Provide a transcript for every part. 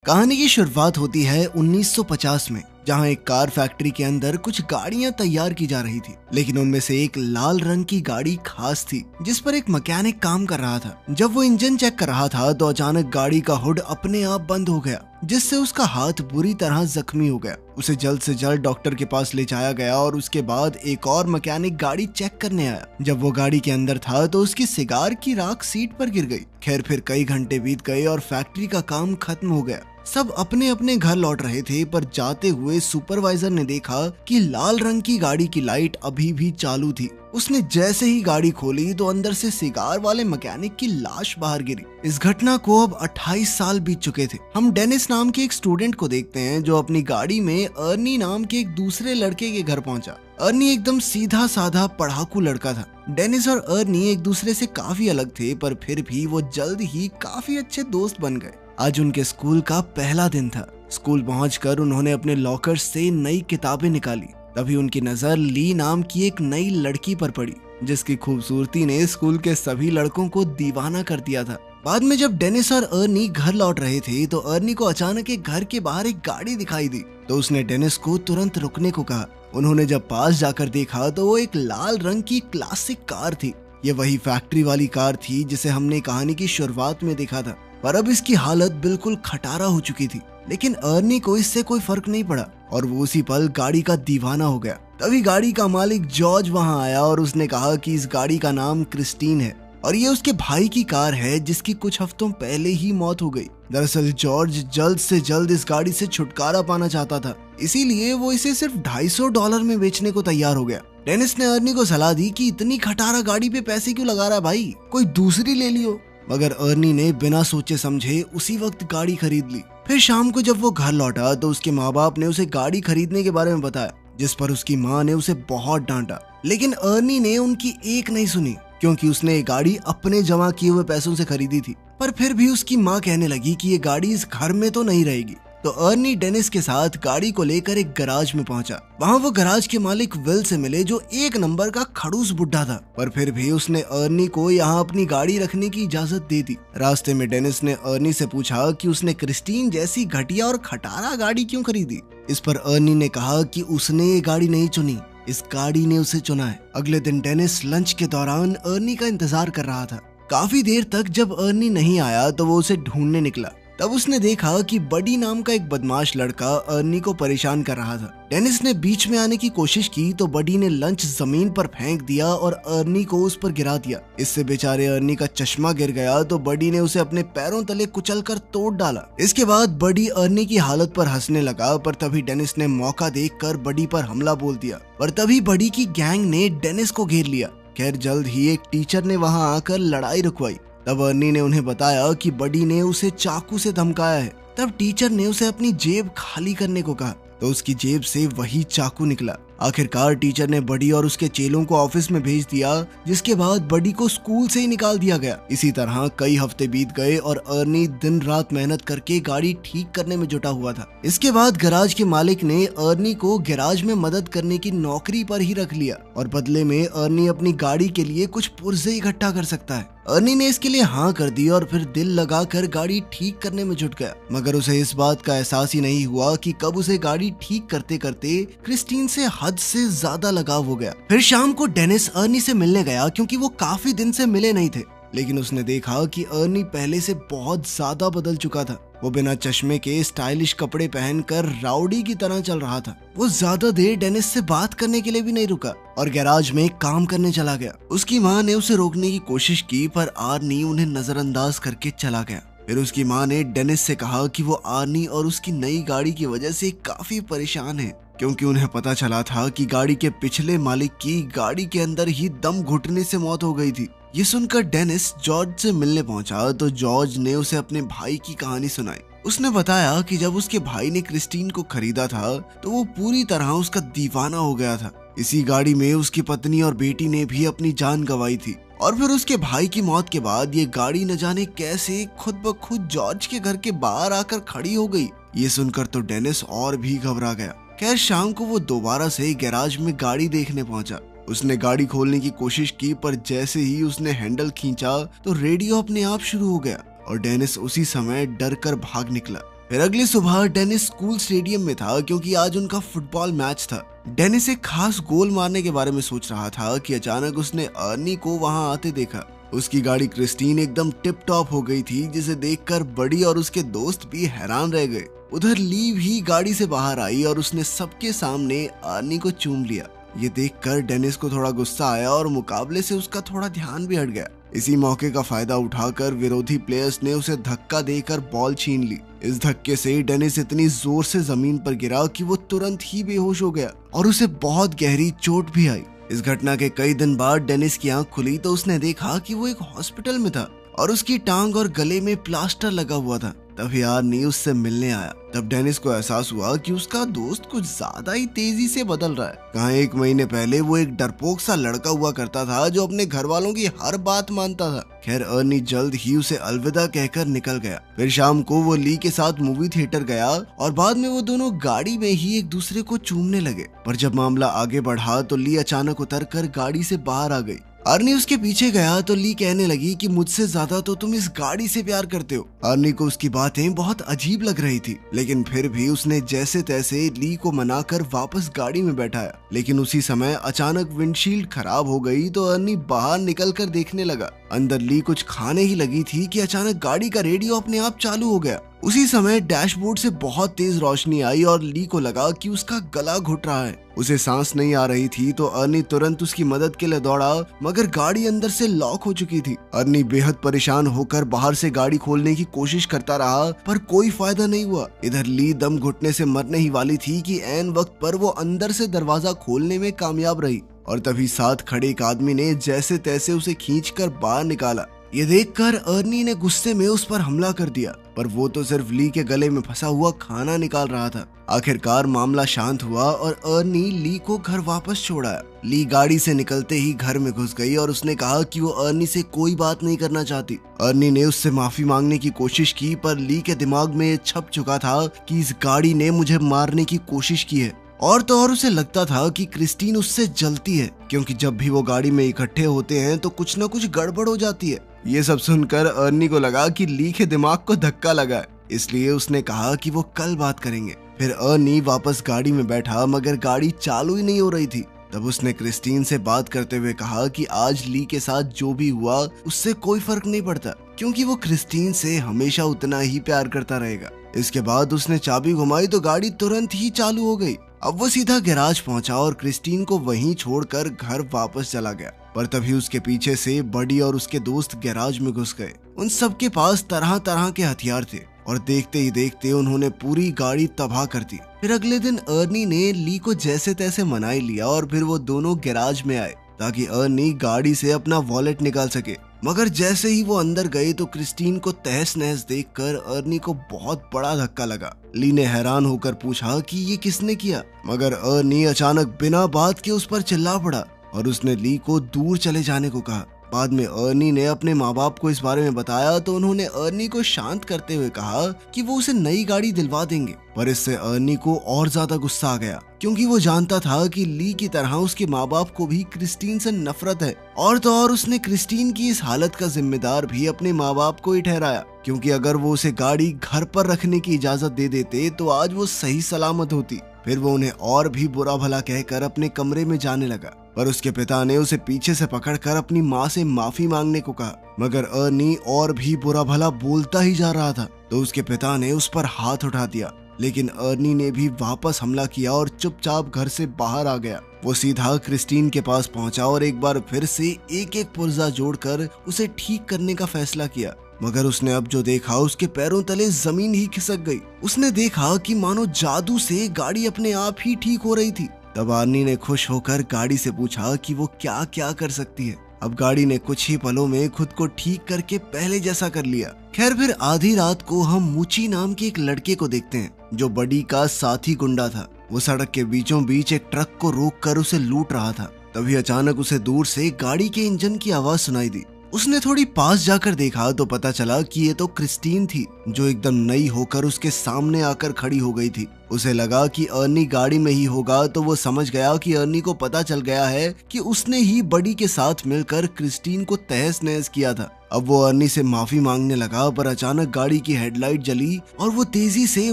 कहानी की शुरुआत होती है 1950 में, जहां एक कार फैक्ट्री के अंदर कुछ गाड़ियां तैयार की जा रही थी। लेकिन उनमें से एक लाल रंग की गाड़ी खास थी, जिस पर एक मैकेनिक काम कर रहा था। जब वो इंजन चेक कर रहा था तो अचानक गाड़ी का हुड अपने आप बंद हो गया, जिससे उसका हाथ बुरी तरह जख्मी हो गया। उसे जल्द से जल्द डॉक्टर के पास ले जाया गया और उसके बाद एक और मैकेनिक गाड़ी चेक करने आया। जब वो गाड़ी के अंदर था तो उसकी सिगार की राख सीट पर गिर गई। खैर, फिर कई घंटे बीत गए और फैक्ट्री का काम खत्म हो गया। सब अपने अपने घर लौट रहे थे, पर जाते हुए सुपरवाइजर ने देखा कि लाल रंग की गाड़ी की लाइट अभी भी चालू थी। उसने जैसे ही गाड़ी खोली तो अंदर से सिगार वाले मैकेनिक की लाश बाहर गिरी। इस घटना को अब 28 साल बीत चुके थे। हम डेनिस नाम के एक स्टूडेंट को देखते हैं जो अपनी गाड़ी में अर्नी नाम के एक दूसरे लड़के के घर पहुंचा। अर्नी एकदम सीधा साधा पढ़ाकू लड़का था। डेनिस और अर्नी एक दूसरे से काफी अलग थे, पर फिर भी वो जल्द ही काफी अच्छे दोस्त बन गए। आज उनके स्कूल का पहला दिन था। स्कूल पहुंचकर उन्होंने अपने लॉकर से नई किताबें निकाली। तभी उनकी नजर ली नाम की एक नई लड़की पर पड़ी, जिसकी खूबसूरती ने स्कूल के सभी लड़कों को दीवाना कर दिया था। बाद में जब डेनिस और अर्नी घर लौट रहे थे तो अर्नी को अचानक एक घर के बाहर एक गाड़ी दिखाई दी, तो उसने डेनिस को तुरंत रुकने को कहा। उन्होंने जब पास जाकर देखा तो वो एक लाल रंग की क्लासिक कार थी। ये वही फैक्ट्री वाली कार थी जिसे हमने कहानी की शुरुआत में देखा था, पर अब इसकी हालत बिल्कुल खटारा हो चुकी थी। लेकिन अर्नी को इससे कोई फर्क नहीं पड़ा और वो उसी पल गाड़ी का दीवाना हो गया। तभी गाड़ी का मालिक जॉर्ज वहां आया और उसने कहा कि इस गाड़ी का नाम क्रिस्टीन है और ये उसके भाई की कार है, जिसकी कुछ हफ्तों पहले ही मौत हो गई। दरअसल जॉर्ज जल्द से जल्द इस गाड़ी से छुटकारा पाना चाहता था, इसीलिए वो इसे सिर्फ $250 में बेचने को तैयार हो गया। डेनिस ने अर्नी को सलाह दी कि इतनी खटारा गाड़ी पे पैसे क्यों लगा रहा है भाई, कोई दूसरी ले लियो। मगर अर्नी ने बिना सोचे समझे उसी वक्त गाड़ी खरीद ली। फिर शाम को जब वो घर लौटा तो उसके माँ बाप ने उसे गाड़ी खरीदने के बारे में बताया, जिस पर उसकी माँ ने उसे बहुत डांटा। लेकिन अर्नी ने उनकी एक नहीं सुनी, क्योंकि उसने ये गाड़ी अपने जमा किए हुए पैसों से खरीदी थी। पर फिर भी उसकी माँ कहने लगी कि ये गाड़ी इस घर में तो नहीं रहेगी। तो अर्नी डेनिस के साथ गाड़ी को लेकर एक गराज में पहुंचा। वहां वो गराज के मालिक विल से मिले, जो एक नंबर का खड़ूस बुड्ढा था, पर फिर भी उसने अर्नी को यहाँ अपनी गाड़ी रखने की इजाजत दे दी। रास्ते में डेनिस ने अर्नी से पूछा कि उसने क्रिस्टीन जैसी घटिया और खटारा गाड़ी क्यों खरीदी। इस पर अर्नी ने कहा कि उसने ये गाड़ी नहीं चुनी, इस गाड़ी ने उसे चुना है। अगले दिन डेनिस लंच के दौरान अर्नी का इंतजार कर रहा था। काफी देर तक जब अर्नी नहीं आया तो वो उसे ढूंढने निकला। तब उसने देखा कि बडी नाम का एक बदमाश लड़का अर्नी को परेशान कर रहा था। डेनिस ने बीच में आने की कोशिश की तो बडी ने लंच जमीन पर फेंक दिया और अर्नी को उस पर गिरा दिया। इससे बेचारे अर्नी का चश्मा गिर गया तो बडी ने उसे अपने पैरों तले कुचलकर तोड़ डाला। इसके बाद बडी अर्नी की हालत पर हंसने लगा, पर तभी डेनिस ने मौका देखकर बडी पर हमला बोल दिया। पर तभी बडी की गैंग ने डेनिस को घेर लिया। खैर, जल्द ही एक टीचर ने वहां आकर लड़ाई रुकवाई। तब अर्नी ने उन्हें बताया कि बडी ने उसे चाकू से धमकाया है। तब टीचर ने उसे अपनी जेब खाली करने को कहा तो उसकी जेब से वही चाकू निकला। आखिरकार टीचर ने बडी और उसके चेलों को ऑफिस में भेज दिया, जिसके बाद बडी को स्कूल से ही निकाल दिया गया। इसी तरह कई हफ्ते बीत गए और अर्नी दिन रात मेहनत करके गाड़ी ठीक करने में जुटा हुआ था। इसके बाद गैराज के मालिक ने अर्नी को गैराज में मदद करने की नौकरी पर ही रख लिया और बदले में अर्नी अपनी गाड़ी के लिए कुछ पुर्जे इकट्ठा कर सकता है। अर्नी ने इसके लिए हाँ कर दी और फिर दिल लगाकर गाड़ी ठीक करने में जुट गया। मगर उसे इस बात का एहसास ही नहीं हुआ कि कब उसे गाड़ी ठीक करते करते क्रिस्टीन से हद से ज्यादा लगाव हो गया। फिर शाम को डेनिस अर्नी से मिलने गया, क्योंकि वो काफी दिन से मिले नहीं थे। लेकिन उसने देखा कि अर्नी पहले से बहुत ज्यादा बदल चुका था। वो बिना चश्मे के स्टाइलिश कपड़े पहनकर राउडी की तरह चल रहा था। वो ज्यादा देर डेनिस से बात करने के लिए भी नहीं रुका और गैराज में काम करने चला गया। उसकी माँ ने उसे रोकने की कोशिश की, पर आर्नी उन्हें नजरअंदाज करके चला गया। फिर उसकी माँ ने डेनिस से कहा कि वो आर्नी और उसकी नई गाड़ी की वजह से काफी परेशान है, क्योंकि उन्हें पता चला था कि गाड़ी के पिछले मालिक की गाड़ी के अंदर ही दम घुटने से मौत हो गई थी। ये सुनकर डेनिस जॉर्ज से मिलने पहुंचा तो जॉर्ज ने उसे अपने भाई की कहानी सुनाई। उसने बताया कि जब उसके भाई ने क्रिस्टीन को खरीदा था तो वो पूरी तरह उसका दीवाना हो गया था। इसी गाड़ी में उसकी पत्नी और बेटी ने भी अपनी जान गंवाई थी और फिर उसके भाई की मौत के बाद ये गाड़ी न जाने कैसे खुद ब खुद जॉर्ज के घर के बाहर आकर खड़ी हो गई। ये सुनकर तो डेनिस और भी घबरा गया। खैर, शाम को वो दोबारा से गैराज में गाड़ी देखने पहुंचा। उसने गाड़ी खोलने की कोशिश की, पर जैसे ही उसने हैंडल खींचा तो रेडियो अपने आप शुरू हो गया और डेनिस उसी समय डर कर भाग निकला। फिर अगली सुबह डेनिस स्कूल स्टेडियम में था क्योंकि आज उनका फुटबॉल मैच था। डेनिस एक खास गोल मारने के बारे में सोच रहा था कि अचानक उसने अर्नी को वहां आते देखा। उसकी गाड़ी क्रिस्टीन एकदम टिप टॉप हो गई थी, जिसे देखकर बड़ी और उसके दोस्त भी हैरान रह गए। उधर ली भी गाड़ी से बाहर आई और उसने सबके सामने अर्नी को चूम लिया। ये देखकर डेनिस को थोड़ा गुस्सा आया और मुकाबले से उसका थोड़ा ध्यान भी हट गया। इसी मौके का फायदा उठाकर विरोधी प्लेयर्स ने उसे धक्का देकर बॉल छीन ली। इस धक्के से डेनिस इतनी जोर से जमीन पर गिरा कि वो तुरंत ही बेहोश हो गया और उसे बहुत गहरी चोट भी आई। इस घटना के कई दिन बाद डेनिस की आंख खुली तो उसने देखा कि वो एक हॉस्पिटल में था और उसकी टांग और गले में प्लास्टर लगा हुआ था। तभी अर्नी उससे मिलने आया। तब डेनिस को एहसास हुआ कि उसका दोस्त कुछ ज्यादा ही तेजी से बदल रहा है। कहाँ 1 महीने पहले वो एक डरपोक सा लड़का हुआ करता था जो अपने घर वालों की हर बात मानता था। खैर अर्नी जल्द ही उसे अलविदा कहकर निकल गया। फिर शाम को वो ली के साथ मूवी थिएटर गया और बाद में वो दोनों गाड़ी में ही एक दूसरे को चूमने लगे। पर जब मामला आगे बढ़ा तो ली अचानक उतरकर गाड़ी से बाहर आ गई। अर्नी उसके पीछे गया तो ली कहने लगी कि मुझसे ज्यादा तो तुम इस गाड़ी से प्यार करते हो। अर्नी को उसकी बातें बहुत अजीब लग रही थी, लेकिन फिर भी उसने जैसे तैसे ली को मनाकर वापस गाड़ी में बैठाया। लेकिन उसी समय अचानक विंडशील्ड खराब हो गई तो अर्नी बाहर निकलकर देखने लगा। अंदर ली कुछ खाने ही लगी थी कि अचानक गाड़ी का रेडियो अपने आप चालू हो गया। उसी समय डैशबोर्ड से बहुत तेज रोशनी आई और ली को लगा कि उसका गला घुट रहा है। उसे सांस नहीं आ रही थी तो अर्नी तुरंत उसकी मदद के लिए दौड़ा, मगर गाड़ी अंदर से लॉक हो चुकी थी। अर्नी बेहद परेशान होकर बाहर से गाड़ी खोलने की कोशिश करता रहा, पर कोई फायदा नहीं हुआ। इधर ली दम घुटने से मरने ही वाली थी कि ऐन वक्त पर वो अंदर से दरवाजा खोलने में कामयाब रही और तभी साथ खड़े एक आदमी ने जैसे तैसे उसे खींचकर बाहर निकाला। ये देखकर अर्नी ने गुस्से में उस पर हमला कर दिया, पर वो तो सिर्फ ली के गले में फंसा हुआ खाना निकाल रहा था। आखिरकार मामला शांत हुआ और अर्नी ली को घर वापस छोड़ा। ली गाड़ी से निकलते ही घर में घुस गई और उसने कहा कि वो अर्नी से कोई बात नहीं करना चाहती। अर्नी ने उससे माफी मांगने की कोशिश की, पर ली के दिमाग में छप चुका था कि इस गाड़ी ने मुझे मारने की कोशिश की है। और तो और उसे लगता था कि क्रिस्टीन उससे जलती है, क्योंकि जब भी वो गाड़ी में इकट्ठे होते हैं तो कुछ न कुछ गड़बड़ हो जाती है। ये सब सुनकर अर्नी को लगा कि ली के दिमाग को धक्का लगा है, इसलिए उसने कहा कि वो कल बात करेंगे। फिर अर्नी वापस गाड़ी में बैठा, मगर गाड़ी चालू ही नहीं हो रही थी। तब उसने क्रिस्टीन से बात करते हुए कहा कि आज ली के साथ जो भी हुआ उससे कोई फर्क नहीं पड़ता, क्योंकि वो क्रिस्टीन से हमेशा उतना ही प्यार करता रहेगा। इसके बाद उसने चाबी घुमाई तो गाड़ी तुरंत ही चालू हो गई। अब वो सीधा गैराज पहुंचा और क्रिस्टीन को वहीं छोड़कर घर वापस चला गया। पर तभी उसके पीछे से बडी और उसके दोस्त गैराज में घुस गए। उन सबके पास तरह तरह के हथियार थे और देखते ही देखते उन्होंने पूरी गाड़ी तबाह कर दी। फिर अगले दिन अर्नी ने ली को जैसे तैसे मना ही लिया और फिर वो दोनों गैराज में आए ताकि अर्नी गाड़ी से अपना वॉलेट निकाल सके। मगर जैसे ही वो अंदर गए तो क्रिस्टीन को तहस नहस देखकर अर्नी को बहुत बड़ा धक्का लगा। ली ने हैरान होकर पूछा कि ये किसने किया, मगर अर्नी अचानक बिना बात के उस पर चिल्ला पड़ा और उसने ली को दूर चले जाने को कहा। बाद में अर्नी ने अपने माँ बाप को इस बारे में बताया तो उन्होंने अर्नी को शांत करते हुए कहा कि वो उसे नई गाड़ी दिलवा देंगे। पर इससे अर्नी को और ज्यादा गुस्सा आ गया, क्योंकि वो जानता था कि ली की तरह उसके माँ बाप को भी क्रिस्टीन से नफरत है। और तो और उसने क्रिस्टीन की इस हालत का जिम्मेदार भी अपने माँ बाप को ही ठहराया, क्योंकि अगर वो उसे गाड़ी घर पर रखने की इजाजत दे देते तो आज वो सही सलामत होती। फिर वो उन्हें और भी बुरा भला कहकर अपने कमरे में जाने लगा, पर उसके पिता ने उसे पीछे से पकड़कर अपनी माँ से माफी मांगने को कहा। मगर अर्नी और भी बुरा भला बोलता ही जा रहा था तो उसके पिता ने उस पर हाथ उठा दिया, लेकिन अर्नी ने भी वापस हमला किया और चुपचाप घर से बाहर आ गया। वो सीधा क्रिस्टीन के पास पहुंचा और एक बार फिर से एक एक पुर्जा जोड़कर उसे ठीक करने का फैसला किया। मगर उसने अब जो देखा उसके पैरों तले जमीन ही खिसक गई। उसने देखा कि मानो जादू से गाड़ी अपने आप ही ठीक हो रही थी। तब अर्नी ने खुश होकर गाड़ी से पूछा कि वो क्या क्या कर सकती है। अब गाड़ी ने कुछ ही पलों में खुद को ठीक करके पहले जैसा कर लिया। खैर फिर आधी रात को हम मुची नाम के एक लड़के को देखते हैं जो बडी का साथी गुंडा था। वो सड़क के बीचों बीच एक ट्रक को रोक कर उसे लूट रहा था। तभी अचानक उसे दूर से गाड़ी के इंजन की आवाज सुनाई दी। उसने थोड़ी पास जाकर देखा तो पता चला कि ये तो क्रिस्टीन थी, जो एकदम नई होकर उसके सामने आकर खड़ी हो गई थी। उसे लगा कि अर्नी गाड़ी में ही होगा, तो वो समझ गया कि अर्नी को पता चल गया है कि उसने ही बडी के साथ मिलकर क्रिस्टीन को तहस नहस किया था। अब वो अर्नी से माफी मांगने लगा, पर अचानक गाड़ी की हेडलाइट जली और वो तेजी से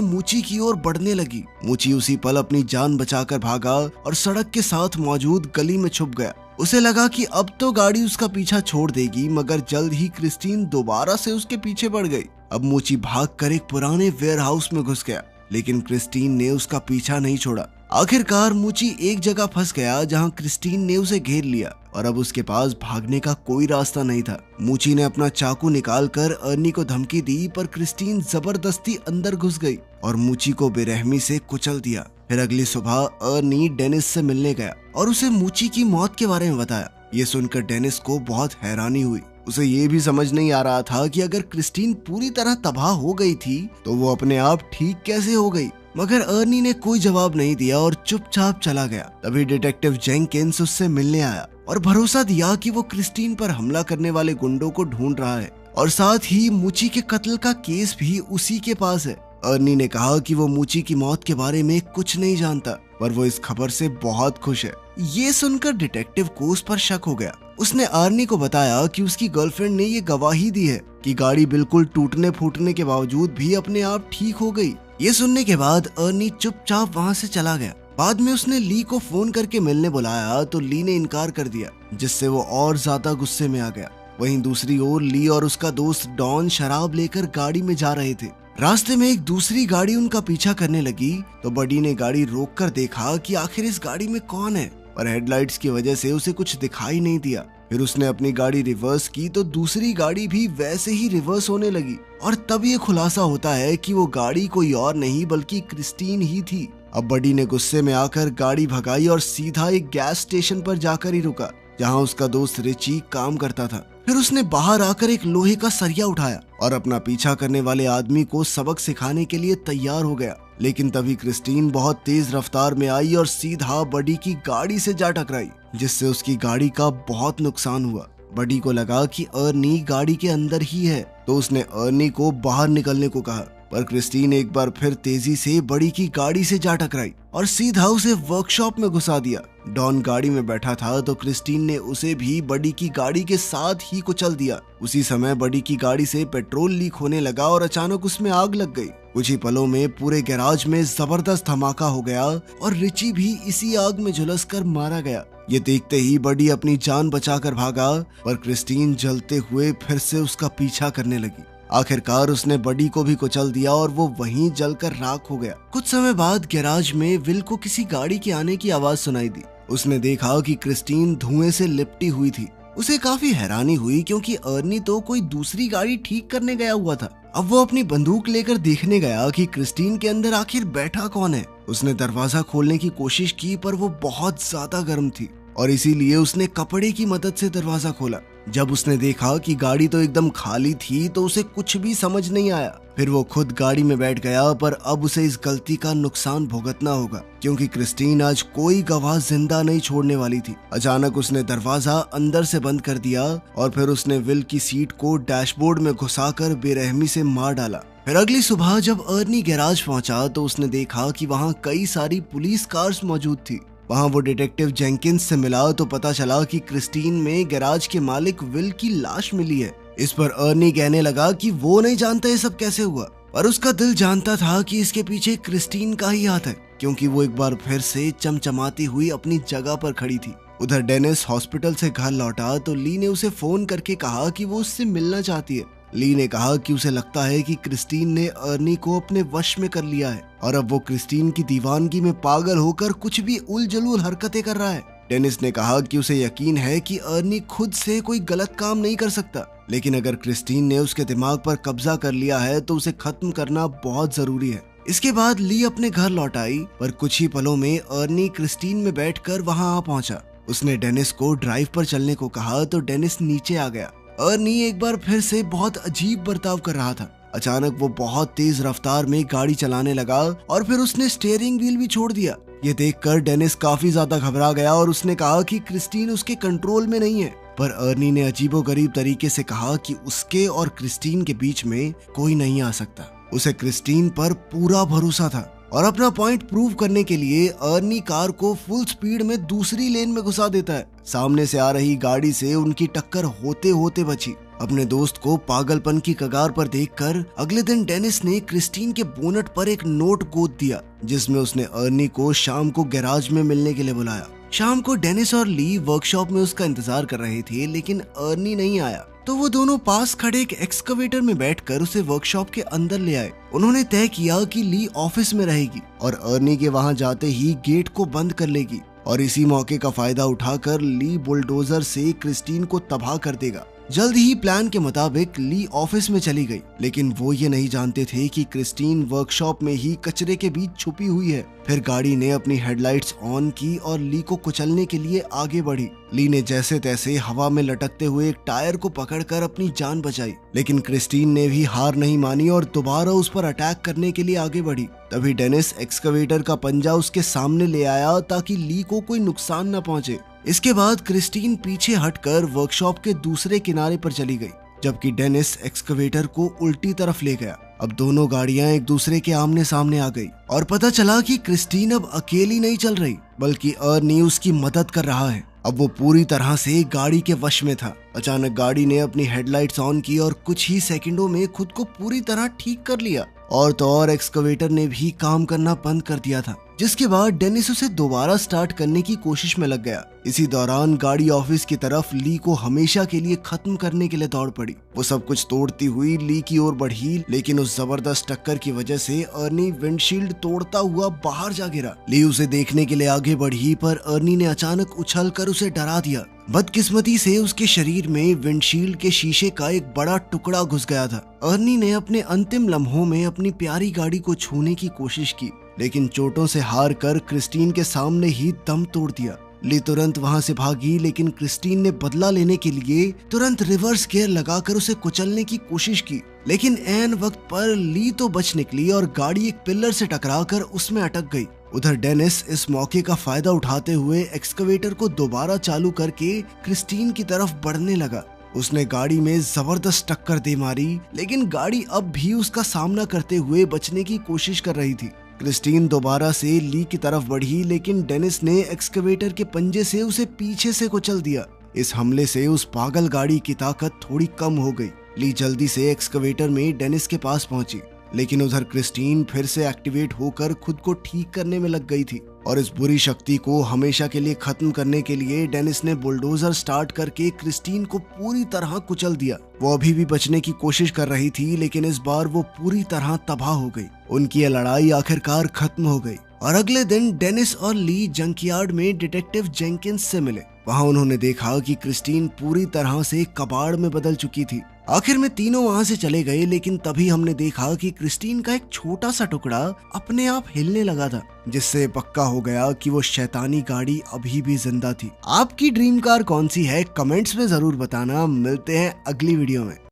मूची की ओर बढ़ने लगी। मूची उसी पल अपनी जान बचाकर भागा और सड़क के साथ मौजूद गली में छुप गया। उसे लगा कि अब तो गाड़ी उसका पीछा छोड़ देगी, मगर जल्द ही क्रिस्टीन दोबारा से उसके पीछे पड़ गई। अब मूची भागकर एक पुराने वेयरहाउस में घुस गया, लेकिन क्रिस्टीन ने उसका पीछा नहीं छोड़ा। आखिरकार मूची एक जगह फंस गया जहां क्रिस्टीन ने उसे घेर लिया और अब उसके पास भागने का कोई रास्ता नहीं था। मूची ने अपना चाकू निकालकर अर्नी को धमकी दी, पर क्रिस्टीन जबरदस्ती अंदर घुस गई और मूची को बेरहमी से कुचल दिया। फिर अगली सुबह अर्नी डेनिस से मिलने गया और उसे मूची की मौत के बारे में बताया। ये सुनकर डेनिस को बहुत हैरानी हुई। उसे ये भी समझ नहीं आ रहा था कि अगर क्रिस्टीन पूरी तरह तबाह हो गई थी तो वो अपने आप ठीक कैसे हो गई। मगर अर्नी ने कोई जवाब नहीं दिया और चुपचाप चला गया। तभी डिटेक्टिव जेंकिंस उससे मिलने आया और भरोसा दिया कि वो क्रिस्टीन पर हमला करने वाले गुंडों को ढूंढ रहा है और साथ ही मूची के कत्ल का केस भी उसी के पास है। अर्नी ने कहा कि वो मूची की मौत के बारे में कुछ नहीं जानता, पर वो इस खबर से बहुत खुश है। ये सुनकर डिटेक्टिव को उस पर शक हो गया। उसने अर्नी को बताया कि उसकी गर्लफ्रेंड ने ये गवाही दी है कि गाड़ी बिल्कुल टूटने फूटने के बावजूद भी अपने आप ठीक हो गई। ये सुनने के बाद अर्नी चुपचाप वहाँ से चला गया। बाद में उसने ली को फोन करके मिलने बुलाया, तो ली ने इनकार कर दिया, जिससे वो और ज्यादा गुस्से में आ गया। वहीं दूसरी ओर ली और उसका दोस्त डॉन शराब लेकर गाड़ी में जा रहे थे। रास्ते में एक दूसरी गाड़ी उनका पीछा करने लगी, तो बडी ने गाड़ी रोककर देखा कि आखिर इस गाड़ी में कौन है, पर हेडलाइट्स की वजह से उसे कुछ दिखाई नहीं दिया। फिर उसने अपनी गाड़ी रिवर्स की तो दूसरी गाड़ी भी वैसे ही रिवर्स होने लगी और तब ये खुलासा होता है कि वो गाड़ी कोई और नहीं बल्कि क्रिस्टीन ही थी। अब बडी ने गुस्से में आकर गाड़ी भगाई और सीधा एक गैस स्टेशन पर जाकर ही रुका, जहां उसका दोस्त रिची काम करता था। फिर उसने बाहर आकर एक लोहे का सरिया उठाया और अपना पीछा करने वाले आदमी को सबक सिखाने के लिए तैयार हो गया। लेकिन तभी क्रिस्टीन बहुत तेज रफ्तार में आई और सीधा बडी की गाड़ी से जा टकराई, जिससे उसकी गाड़ी का बहुत नुकसान हुआ। बडी को लगा कि अर्नी गाड़ी के अंदर ही है, तो उसने अर्नी को बाहर निकलने को कहा, पर क्रिस्टीन एक बार फिर तेजी से बडी की गाड़ी से जा टकराई और सीधा उसे वर्कशॉप में घुसा दिया। डॉन गाड़ी में बैठा था, तो क्रिस्टीन ने उसे भी बडी की गाड़ी के साथ ही कुचल दिया। उसी समय बडी की गाड़ी से पेट्रोल लीक होने लगा और अचानक उसमें आग लग गई। कुछ ही पलों में पूरे गैराज में जबरदस्त धमाका हो गया और रिची भी इसी आग में झुलसकर मारा गया। ये देखते ही बडी अपनी जान बचाकर भागा, पर क्रिस्टीन जलते हुए फिर से उसका पीछा करने लगी। आखिरकार उसने बडी को भी कुचल दिया और वो वहीं जलकर राख हो गया। कुछ समय बाद गैराज में विल को किसी गाड़ी के आने की आवाज सुनाई दी। उसने देखा कि क्रिस्टीन धुएं से लिपटी हुई थी। उसे काफी हैरानी हुई, क्योंकि अर्नी तो कोई दूसरी गाड़ी ठीक करने गया हुआ था। अब वो अपनी बंदूक लेकर देखने गया कि क्रिस्टीन के अंदर आखिर बैठा कौन है। उसने दरवाजा खोलने की कोशिश की, पर वो बहुत ज्यादा गर्म थी और इसीलिए उसने कपड़े की मदद से दरवाजा खोला। जब उसने देखा कि गाड़ी तो एकदम खाली थी, तो उसे कुछ भी समझ नहीं आया। फिर वो खुद गाड़ी में बैठ गया, पर अब उसे इस गलती का नुकसान भुगतना होगा, क्योंकि क्रिस्टीन आज कोई गवाह जिंदा नहीं छोड़ने वाली थी। अचानक उसने दरवाजा अंदर से बंद कर दिया और फिर उसने विल की सीट को डैशबोर्ड में घुसाकर बेरहमी से मार डाला। फिर अगली सुबह जब अर्नी गैराज पहुंचा, तो उसने देखा कि वहाँ कई सारी पुलिस कार्स मौजूद थी। वहाँ वो डिटेक्टिव जेंकिंस से मिला, तो पता चला कि क्रिस्टीन में गैराज के मालिक विल की लाश मिली है। इस पर अर्नी कहने लगा कि वो नहीं जानता ये सब कैसे हुआ, पर उसका दिल जानता था कि इसके पीछे क्रिस्टीन का ही हाथ है, क्योंकि वो एक बार फिर से चमचमाती हुई अपनी जगह पर खड़ी थी। उधर डेनिस हॉस्पिटल से घर लौटा, तो ली ने उसे फोन करके कहा कि वो उससे मिलना चाहती है। ली ने कहा कि उसे लगता है कि क्रिस्टीन ने अर्नी को अपने वश में कर लिया है और अब वो क्रिस्टीन की दीवानगी में पागल होकर कुछ भी उलझुल हरकतें कर रहा है। डेनिस ने कहा कि उसे यकीन है कि अर्नी खुद से कोई गलत काम नहीं कर सकता, लेकिन अगर क्रिस्टीन ने उसके दिमाग पर कब्जा कर लिया है तो उसे खत्म करना बहुत जरूरी है। इसके बाद ली अपने घर लौट आई, पर कुछ ही पलों में अर्नी क्रिस्टीन में बैठकर वहां आ पहुंचा। उसने डेनिस को ड्राइव पर चलने को कहा, तो डेनिस नीचे आ गया। अर्नी एक बार फिर से बहुत अजीब बर्ताव कर रहा था। अचानक वो बहुत तेज रफ्तार में गाड़ी चलाने लगा और फिर उसने स्टीयरिंग व्हील भी छोड़ दिया। ये देखकर डेनिस काफी ज्यादा घबरा गया और उसने कहा कि क्रिस्टीन उसके कंट्रोल में नहीं है। पर अर्नी ने अजीबोगरीब तरीके से कहा कि उसके और क्रिस्टीन के बीच में कोई नहीं आ सकता। उसे क्रिस्टीन पर पूरा भरोसा था और अपना पॉइंट प्रूव करने के लिए अर्नी कार को फुल स्पीड में दूसरी लेन में घुसा देता है। सामने से आ रही गाड़ी से उनकी टक्कर होते होते बची। अपने दोस्त को पागलपन की कगार पर देखकर अगले दिन डेनिस ने क्रिस्टीन के बोनट पर एक नोट गोद दिया, जिसमें उसने अर्नी को शाम को गैराज में मिलने के लिए बुलाया। शाम को डेनिस और ली वर्कशॉप में उसका इंतजार कर रहे थे, लेकिन अर्नी नहीं आया, तो वो दोनों पास खड़े एक एक्सकवेटर में बैठकर उसे वर्कशॉप के अंदर ले आए। उन्होंने तय किया कि ली ऑफिस में रहेगी और अर्नी के वहां जाते ही गेट को बंद कर लेगी और इसी मौके का फायदा उठाकर ली बुलडोजर से क्रिस्टीन को तबाह कर देगा। जल्द ही प्लान के मुताबिक ली ऑफिस में चली गई, लेकिन वो ये नहीं जानते थे कि क्रिस्टीन वर्कशॉप में ही कचरे के बीच छुपी हुई है। फिर गाड़ी ने अपनी हेडलाइट्स ऑन की और ली को कुचलने के लिए आगे बढ़ी। ली ने जैसे तैसे हवा में लटकते हुए एक टायर को पकड़कर अपनी जान बचाई, लेकिन क्रिस्टीन ने भी हार नहीं मानी और दोबारा उस पर अटैक करने के लिए आगे बढ़ी। तभी डेनिस एक्सकवेटर का पंजा उसके सामने ले आया ताकि ली को कोई नुकसान न पहुंचे। इसके बाद क्रिस्टीन पीछे हटकर वर्कशॉप के दूसरे किनारे पर चली गई, जबकि डेनिस एक्सकवेटर को उल्टी तरफ ले गया। अब दोनों गाड़ियां एक दूसरे के आमने सामने आ गई और पता चला कि क्रिस्टीन अब अकेली नहीं चल रही, बल्कि अर्नी उसकी मदद कर रहा है। अब वो पूरी तरह से गाड़ी के वश में था। अचानक गाड़ी ने अपनी हेडलाइट्स ऑन की और कुछ ही सेकंडों में खुद को पूरी तरह ठीक कर लिया। और तो और एक्सकवेटर ने भी काम करना बंद कर दिया था, जिसके बाद डेनिस उसे दोबारा स्टार्ट करने की कोशिश में लग गया। इसी दौरान गाड़ी ऑफिस की तरफ ली को हमेशा के लिए खत्म करने के लिए दौड़ पड़ी। वो सब कुछ तोड़ती हुई ली की ओर बढ़ी, लेकिन उस जबरदस्त टक्कर की वजह से अर्नी विंडशील्ड तोड़ता हुआ बाहर जा गिरा। ली उसे देखने के लिए आगे बढ़ी, पर अर्नी ने अचानक उछलकर उसे डरा दिया। बदकिस्मती से उसके शरीर में विंडशील्ड के शीशे का एक बड़ा टुकड़ा घुस गया था। अर्नी ने अपने अंतिम लम्हों में अपनी प्यारी गाड़ी को छूने की कोशिश की, लेकिन चोटों से हार कर क्रिस्टीन के सामने ही दम तोड़ दिया। ली तुरंत वहां से भागी, लेकिन क्रिस्टीन ने बदला लेने के लिए तुरंत रिवर्स गियर लगाकर उसे कुचलने की कोशिश की, लेकिन ऐन वक्त पर ली तो बच निकली और गाड़ी एक पिलर से टकराकर उसमें अटक गई। उधर डेनिस इस मौके का फायदा उठाते हुए एक्सकवेटर को दोबारा चालू करके क्रिस्टीन की तरफ बढ़ने लगा। उसने गाड़ी में जबरदस्त टक्कर दे मारी, लेकिन गाड़ी अब भी उसका सामना करते हुए बचने की कोशिश कर रही थी। क्रिस्टीन दोबारा से ली की तरफ बढ़ी, लेकिन डेनिस ने एक्सकवेटर के पंजे से उसे पीछे से कुचल दिया। इस हमले से उस पागल गाड़ी की ताकत थोड़ी कम हो गई। ली जल्दी से एक्सकवेटर में डेनिस के पास पहुंची, लेकिन उधर क्रिस्टीन फिर से एक्टिवेट होकर खुद को ठीक करने में लग गई थी। और इस बुरी शक्ति को हमेशा के लिए खत्म करने के लिए डेनिस ने बुलडोजर स्टार्ट करके क्रिस्टीन को पूरी तरह कुचल दिया। वो अभी भी बचने की कोशिश कर रही थी, लेकिन इस बार वो पूरी तरह तबाह हो गई। उनकी यह लड़ाई आखिरकार खत्म हो गई और अगले दिन डेनिस और ली जंकयार्ड में डिटेक्टिव जेंकिंस से मिले। वहां उन्होंने देखा कि क्रिस्टीन पूरी तरह से कबाड़ में बदल चुकी थी। आखिर में तीनों वहां से चले गए, लेकिन तभी हमने देखा कि क्रिस्टीन का एक छोटा सा टुकड़ा अपने आप हिलने लगा था, जिससे पक्का हो गया कि वो शैतानी गाड़ी अभी भी जिंदा थी। आपकी ड्रीम कार कौन सी है? कमेंट्स में जरूर बताना। मिलते हैं अगली वीडियो में।